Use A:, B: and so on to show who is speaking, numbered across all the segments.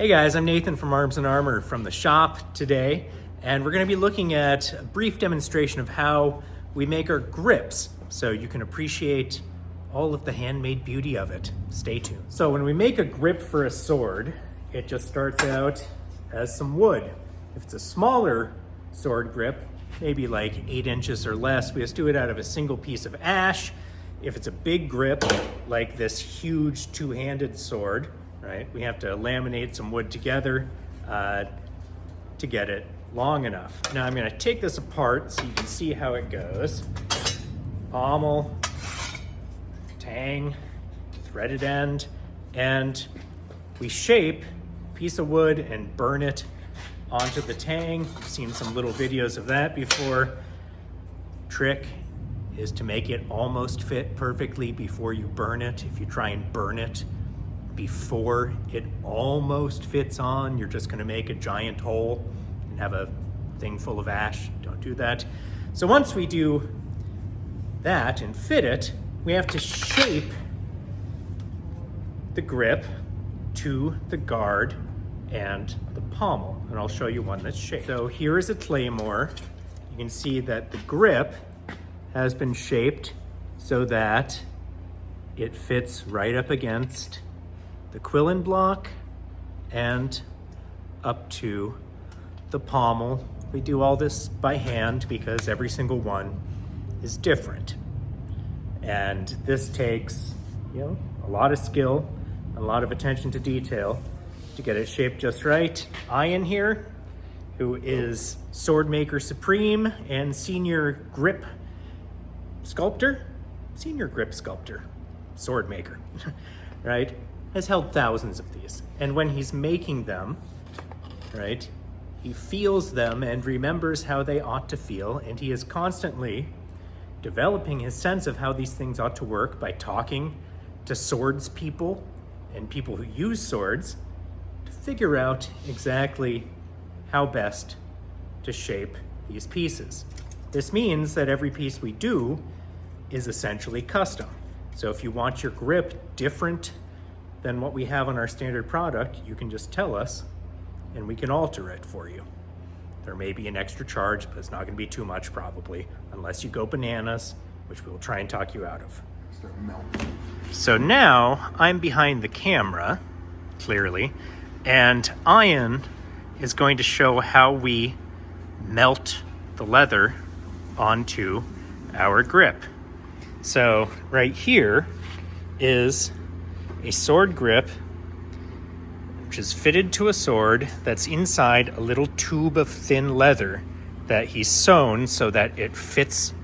A: Hey guys, I'm Nathan from Arms and Armor from the shop today, and we're going to be looking at a brief demonstration of how we make our grips so you can appreciate all of the handmade beauty of it. Stay tuned. So when we make a grip for a sword, it just starts out as some wood. If it's a smaller sword grip, maybe like 8 inches or less, we just do it out of a single piece of ash. If it's a big grip, like this huge two-handed sword, right, we have to laminate some wood together to get it long enough. Now I'm going to take this apart so you can see how it goes. Pommel, tang, threaded end, and we shape a piece of wood and burn it onto the tang. You've seen some little videos of that before. Trick is to make it almost fit perfectly before you burn it. If you try and burn it before it almost fits on, you're just gonna make a giant hole and have a thing full of ash. Don't do that. So once we do that and fit it, we have to shape the grip to the guard and the pommel, and I'll show you one that's shaped. So here is a claymore. You can see that the grip has been shaped so that it fits right up against the quillion block and up to the pommel. We do all this by hand because every single one is different. And this takes, a lot of skill, a lot of attention to detail to get it shaped just right. Ian here, who is sword maker supreme and senior grip sculptor, sword maker, right? Has held thousands of these. And when he's making them, right, he feels them and remembers how they ought to feel, and he is constantly developing his sense of how these things ought to work by talking to swords people and people who use swords to figure out exactly how best to shape these pieces. This means that every piece we do is essentially custom. So if you want your grip different than what we have on our standard product, you can just tell us and we can alter it for you. There may be an extra charge, but it's not gonna be too much probably, unless you go bananas, which we'll try and talk you out of. So now I'm behind the camera, clearly, and Ian is going to show how we melt the leather onto our grip. So right here is a sword grip, which is fitted to a sword that's inside a little tube of thin leather that he's sewn so that it fits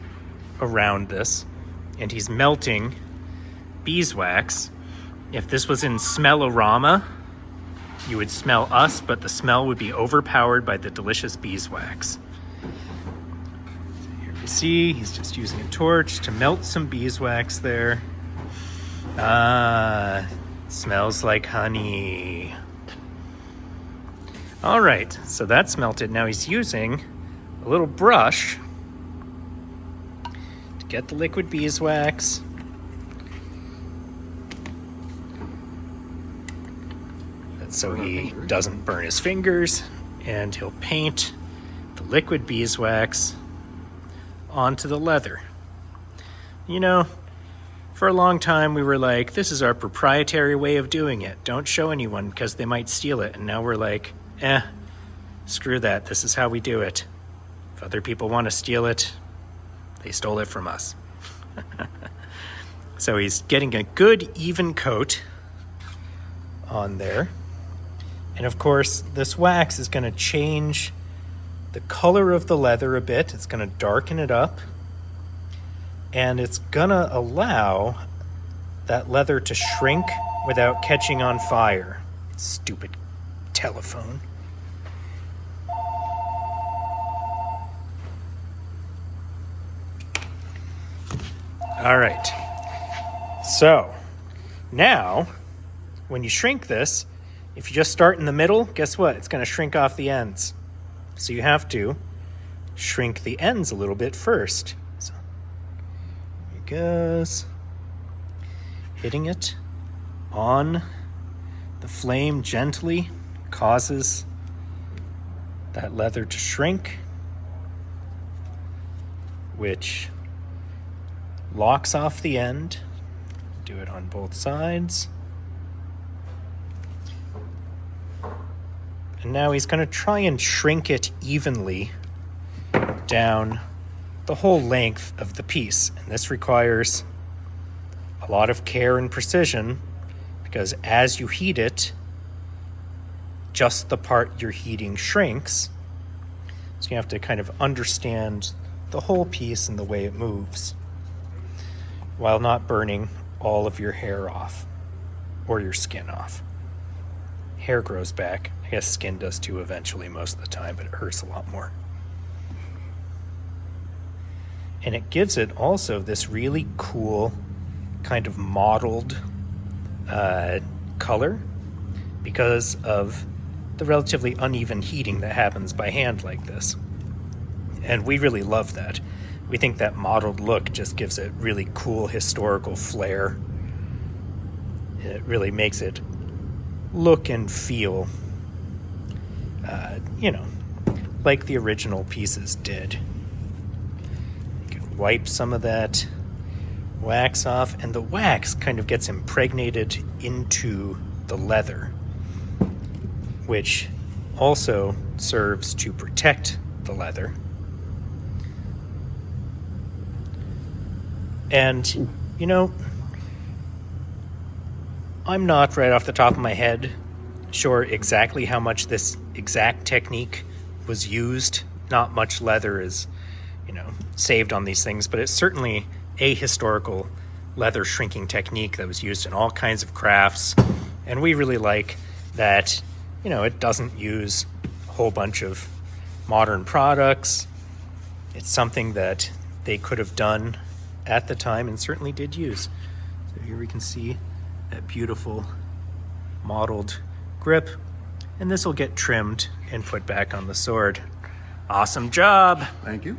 A: around this. And he's melting beeswax. If this was in Smell-O-Rama, you would smell us, but the smell would be overpowered by the delicious beeswax. So here you see, he's just using a torch to melt some beeswax there. Ah, smells like honey. All right, so that's melted. Now he's using a little brush to get the liquid beeswax. So he doesn't burn his fingers, and he'll paint the liquid beeswax onto the leather. For a long time we were like, this is our proprietary way of doing it. Don't show anyone because they might steal it. And now we're like, screw that. This is how we do it. If other people want to steal it, they stole it from us. So he's getting a good even coat on there. And of course, this wax is going to change the color of the leather a bit. It's going to darken it up. And it's gonna allow that leather to shrink without catching on fire. Stupid telephone. All right. So now, when you shrink this, if you just start in the middle, guess what? It's gonna shrink off the ends. So you have to shrink the ends a little bit first. Goes, hitting it on the flame gently, causes that leather to shrink, which locks off the end. Do it on both sides. And now he's going to try and shrink it evenly down the whole length of the piece. And this requires a lot of care and precision, because as you heat it, just the part you're heating shrinks. So you have to kind of understand the whole piece and the way it moves, while not burning all of your hair off or your skin off. Hair grows back. I guess skin does too eventually most of the time, but it hurts a lot more. And it gives it also this really cool kind of mottled color because of the relatively uneven heating that happens by hand like this. And we really love that. We think that mottled look just gives it really cool historical flair. It really makes it look and feel, like the original pieces did. You can wipe some of that wax off, and the wax kind of gets impregnated into the leather, which also serves to protect the leather. And, I'm not right off the top of my head sure exactly how much this exact technique was used. Not much leather is, saved on these things, but it's certainly a historical leather shrinking technique that was used in all kinds of crafts. And we really like that, it doesn't use a whole bunch of modern products. It's something that they could have done at the time and certainly did use. So here we can see that beautiful mottled grip, and this will get trimmed and put back on the sword. Awesome job.
B: Thank you.